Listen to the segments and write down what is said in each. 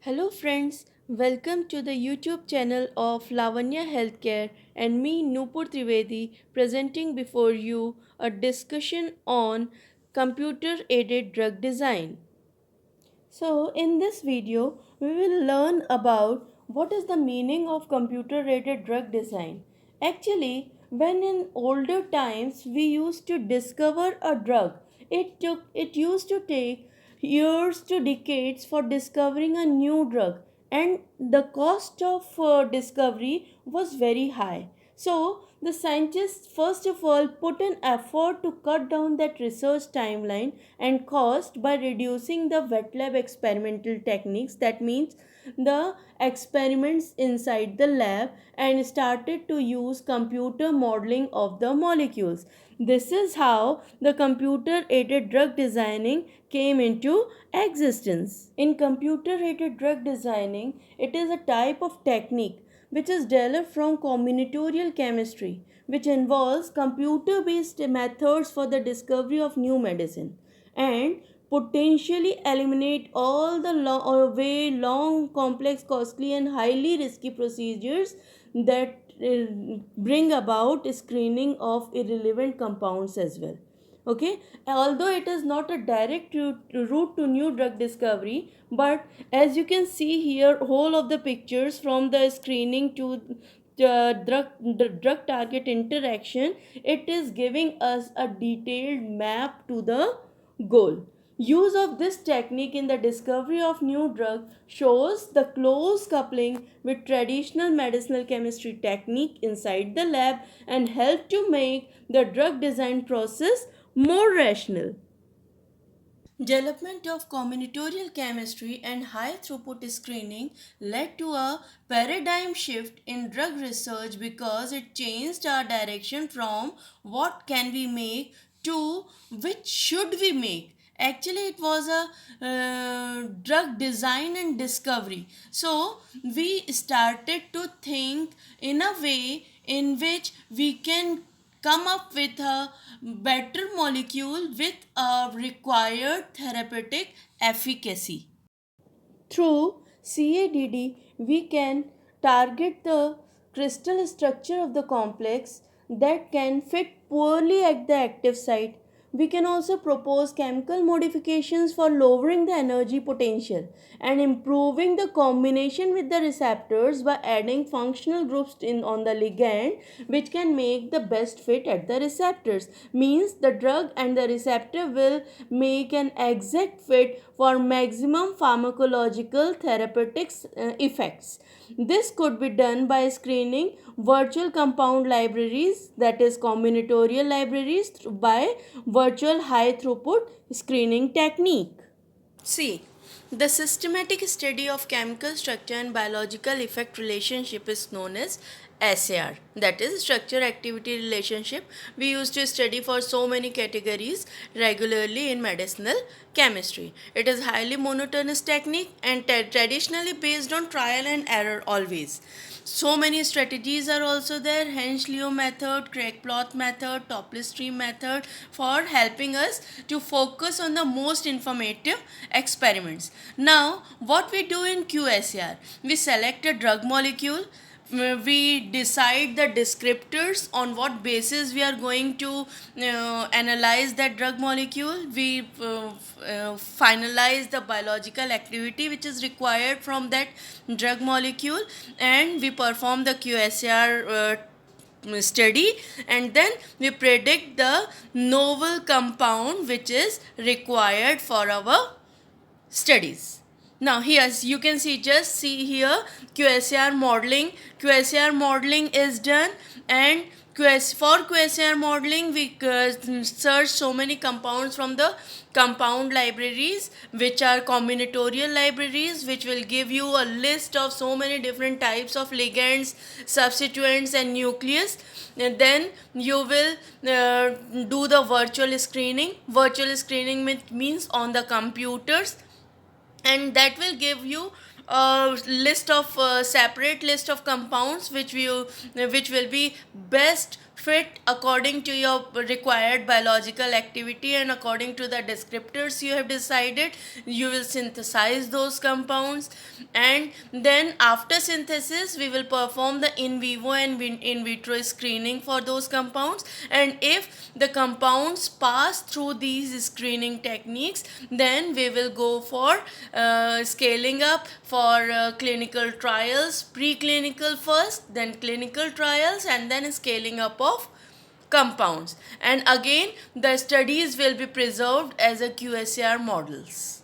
Hello friends, welcome to the YouTube channel of Lavanya Healthcare and me Noopur Trivedi presenting before you a discussion on computer aided drug design. So, in this video, we will learn about what is the meaning of computer aided drug design. Actually, when in older times we used to discover a drug, it used to take years to decades for discovering a new drug, and the cost of discovery was very high. So, the scientists first of all put an effort to cut down that research timeline and cost by reducing the wet lab experimental techniques. That means the experiments inside the lab, and started to use computer modeling of the molecules. This is how the computer aided drug designing came into existence. In computer aided drug designing, it is a type of technique which is developed from combinatorial chemistry, which involves computer based methods for the discovery of new medicine and potentially eliminate all the long, complex, costly, and highly risky procedures that bring about screening of irrelevant compounds as well. Okay, although it is not a direct route to new drug discovery, but as you can see here, whole of the pictures from the screening to the drug target interaction, it is giving us a detailed map to the goal. Use of this technique in the discovery of new drug shows the close coupling with traditional medicinal chemistry technique inside the lab and help to make the drug design process more rational. Development of combinatorial chemistry and high throughput screening led to a paradigm shift in drug research because it changed our direction from what can we make to which should we make. Actually, it was a drug design and discovery. So, we started to think in a way in which we can come up with a better molecule with a required therapeutic efficacy. Through CADD, we can target the crystal structure of the complex that can fit poorly at the active site. We can also propose chemical modifications for lowering the energy potential and improving the combination with the receptors by adding functional groups on the ligand, which can make the best fit at the receptors. Means the drug and the receptor will make an exact fit for maximum pharmacological therapeutics effects. This could be done by screening virtual compound libraries, that is combinatorial libraries, by virtual high throughput screening technique. See, the systematic study of chemical structure and biological effect relationship is known as SAR, that is structure activity relationship. We used to study for so many categories regularly in medicinal chemistry. It is highly monotonous technique and traditionally based on trial and error always. So many strategies are also there: Hensch-Leo method, Craig-Plot method, Topless tree method, for helping us to focus on the most informative experiments. Now, what we do in QSAR, we select a drug molecule, we decide the descriptors on what basis we are going to analyze that drug molecule. We finalize the biological activity which is required from that drug molecule, and we perform the QSAR study, and then we predict the novel compound which is required for our studies. Now here you can see, just see here, QSAR modeling. QSAR modeling is done, and for QSAR modeling we search so many compounds from the compound libraries, which are combinatorial libraries, which will give you a list of so many different types of ligands, substituents, and nucleus. And then you will do the virtual screening. Virtual screening means on the computers, and that will give you a list of separate list of compounds which will be best fit according to your required biological activity and according to the descriptors you have decided. You will synthesize those compounds, and then after synthesis we will perform the in vivo and in vitro screening for those compounds. And if the compounds pass through these screening techniques, then we will go for scaling up for clinical trials, preclinical first, then clinical trials, and then scaling up of compounds. And again, the studies will be preserved as a QSAR models.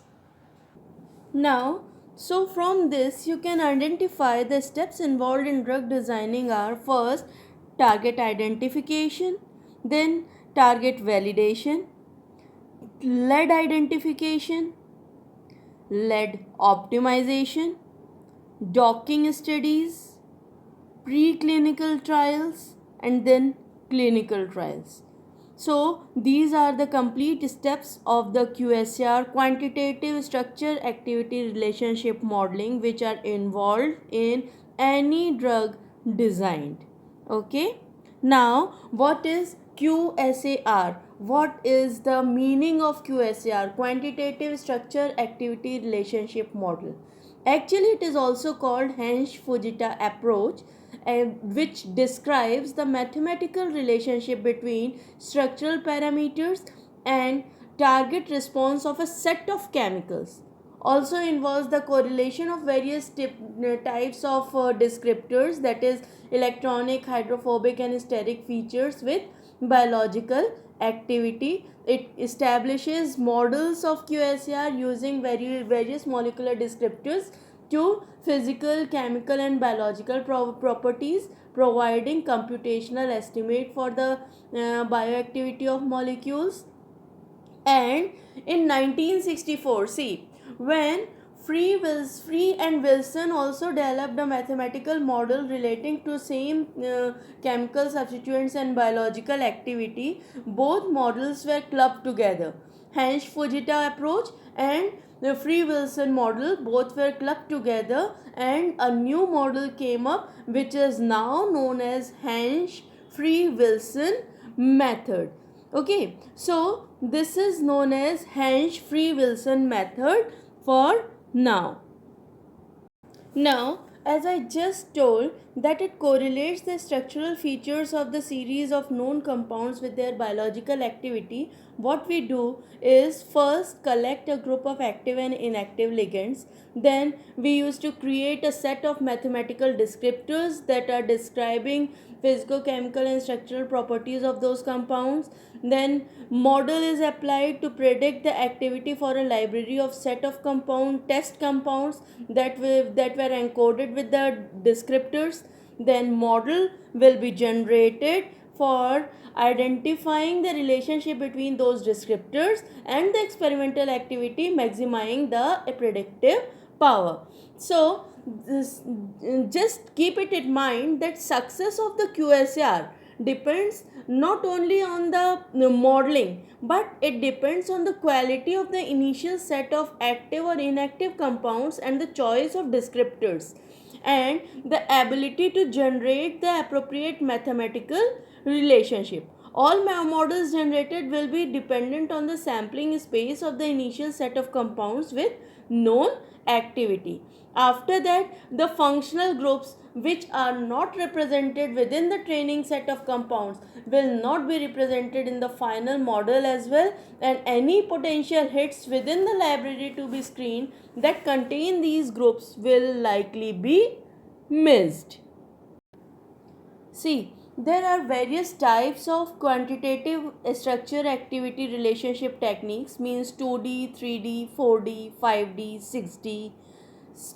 Now, so from this you can identify the steps involved in drug designing are: first, target identification, then target validation, lead identification, lead optimization, docking studies, preclinical trials, and then clinical trials. So these are the complete steps of the QSAR, quantitative structure activity relationship modeling, which are involved in any drug designed. Okay. Now what is QSAR? What is the meaning of QSAR, quantitative structure activity relationship model? Actually, it is also called Hensch-Fujita approach, which describes the mathematical relationship between structural parameters and target response of a set of chemicals. Also involves the correlation of various types of descriptors, that is electronic, hydrophobic and steric features, with biological activity. It establishes models of QSAR using various molecular descriptors to physical, chemical and biological properties, providing computational estimate for the bioactivity of molecules. And in 1964, see, when Free and Wilson also developed a mathematical model relating to same chemical substituents and biological activity, both models were clubbed together. Hensch-Fujita approach and the Free-Wilson model both were clubbed together, and a new model came up which is now known as Hensch-Free-Wilson method. Okay, so this is known as Hensch-Free-Wilson method for now. Now, as I just told that it correlates the structural features of the series of known compounds with their biological activity, what we do is first collect a group of active and inactive ligands. Then we used to create a set of mathematical descriptors that are describing physicochemical and structural properties of those compounds. Then model is applied to predict the activity for a library of set of test compounds that were encoded with the descriptors. Then model will be generated for identifying the relationship between those descriptors and the experimental activity, maximizing the predictive power. So just keep it in mind that success of the QSAR depends not only on the modeling, but it depends on the quality of the initial set of active or inactive compounds and the choice of descriptors, and the ability to generate the appropriate mathematical relationship. All models generated will be dependent on the sampling space of the initial set of compounds with known activity. After that, the functional groups which are not represented within the training set of compounds will not be represented in the final model as well, and any potential hits within the library to be screened that contain these groups will likely be missed. See, there are various types of quantitative structure activity relationship techniques, means 2D, 3D, 4D, 5D, 6D.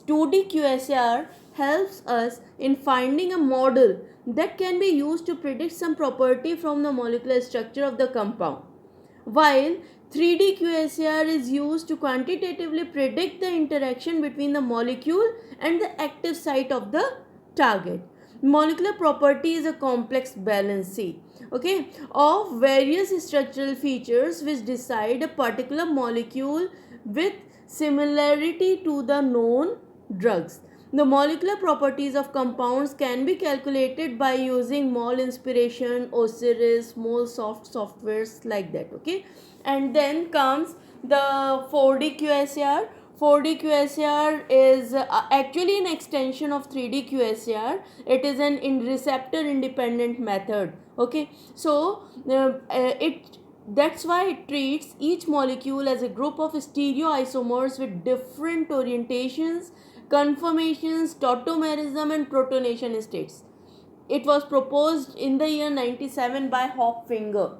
2D QSAR helps us in finding a model that can be used to predict some property from the molecular structure of the compound, while 3D QSAR is used to quantitatively predict the interaction between the molecule and the active site of the target. Molecular property is a complex balance, okay, of various structural features which decide a particular molecule with similarity to the known drugs. The molecular properties of compounds can be calculated by using mole inspiration, Osiris, mole softwares like that. Okay, and then comes the 4D QSAR. 4D QSAR is actually an extension of 3D QSAR. It is an receptor independent method. Okay, so it that's why it treats each molecule as a group of stereoisomers with different orientations, conformations, tautomerism, and protonation states. It was proposed in the year 97 by Hoffinger.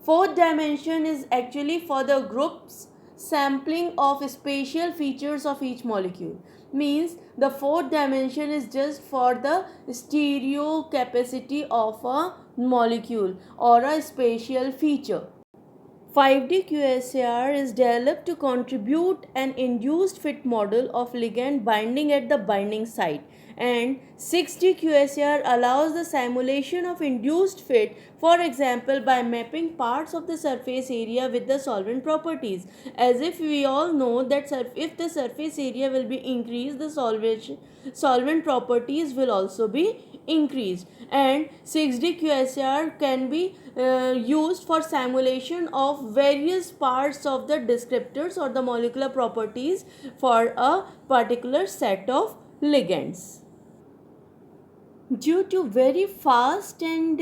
Fourth dimension is actually for the groups sampling of spatial features of each molecule. Means the fourth dimension is just for the stereo capacity of a molecule or a spatial feature. 5D QSAR is developed to contribute an induced fit model of ligand binding at the binding site, and 6D QSAR allows the simulation of induced fit, for example by mapping parts of the surface area with the solvent properties. As if we all know that if the surface area will be increased, the solvent properties will also be increased. And 6D QSAR can be used for simulation of various parts of the descriptors or the molecular properties for a particular set of ligands. Due to very fast and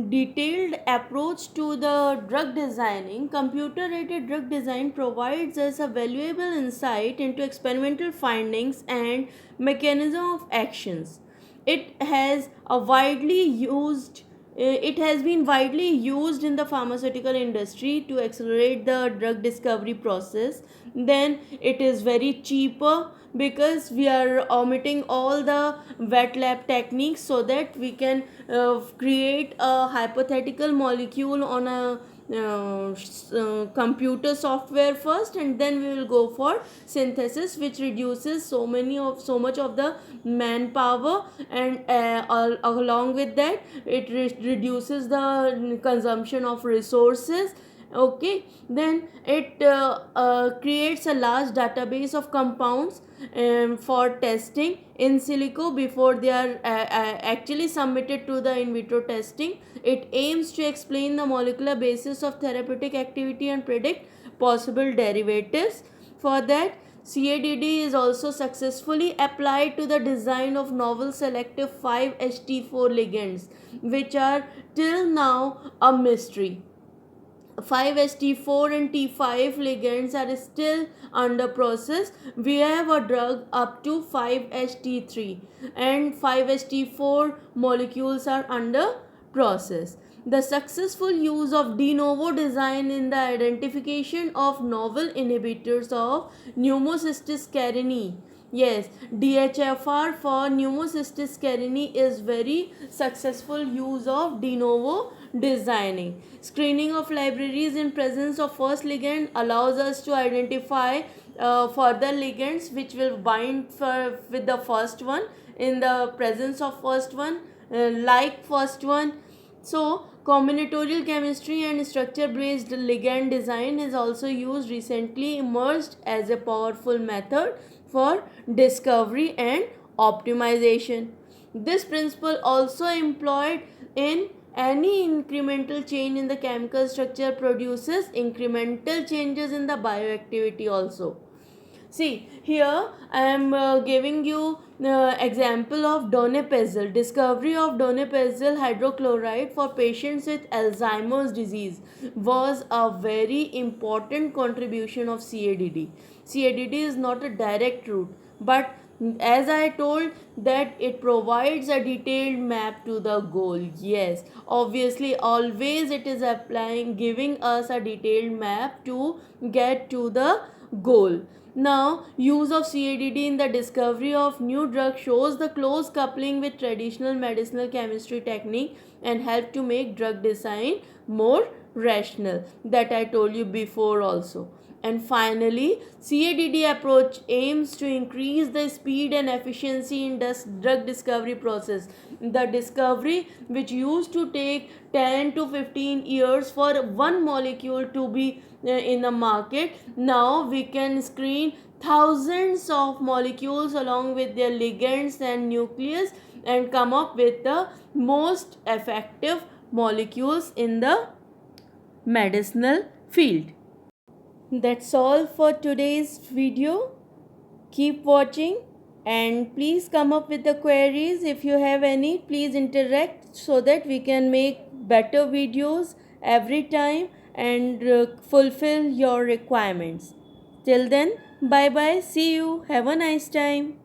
detailed approach to the drug designing, computer aided drug design provides us a valuable insight into experimental findings and mechanism of actions. It has a widely used it has been widely used in the pharmaceutical industry to accelerate the drug discovery process. Then it is very cheaper because we are omitting all the wet lab techniques so that we can create a hypothetical molecule on a computer software first, and then we will go for synthesis, which reduces so much of the manpower, and along with that it reduces the consumption of resources. Okay, then it creates a large database of compounds for testing in silico before they are actually submitted to the in vitro testing. It aims to explain the molecular basis of therapeutic activity and predict possible derivatives. For that, CADD is also successfully applied to the design of novel selective 5-HT4 ligands, which are till now a mystery. 5-HT4 and T5 ligands are still under process. We have a drug up to 5-HT3 and 5-HT4 molecules are under process. The successful use of de novo design in the identification of novel inhibitors of pneumocystis carinii. Yes, DHFR for pneumocystis carinii is very successful use of de novo designing. Screening of libraries in presence of first ligand allows us to identify further ligands which will bind with the first one in the presence of first one, like first one. So combinatorial chemistry and structure based ligand design is also used, recently emerged as a powerful method for discovery and optimization. This principle also employed in any incremental change in the chemical structure produces incremental changes in the bioactivity also. See, here I am giving you example of donepezil. Discovery of donepezil hydrochloride for patients with Alzheimer's disease was a very important contribution of CADD. CADD is not a direct route, but as I told that it provides a detailed map to the goal. Yes, obviously always it is applying, giving us a detailed map to get to the goal. Now, use of CADD in the discovery of new drugs shows the close coupling with traditional medicinal chemistry technique and help to make drug design more rational. That I told you before also. And finally, CADD approach aims to increase the speed and efficiency in drug discovery process. The discovery which used to take 10 to 15 years for one molecule to be in the market, now we can screen thousands of molecules along with their ligands and nucleus and come up with the most effective molecules in the medicinal field. That's all for today's video. Keep watching and please come up with the queries. If you have any, please interact so that we can make better videos every time and fulfill your requirements. Till then, bye bye. See you. Have a nice time.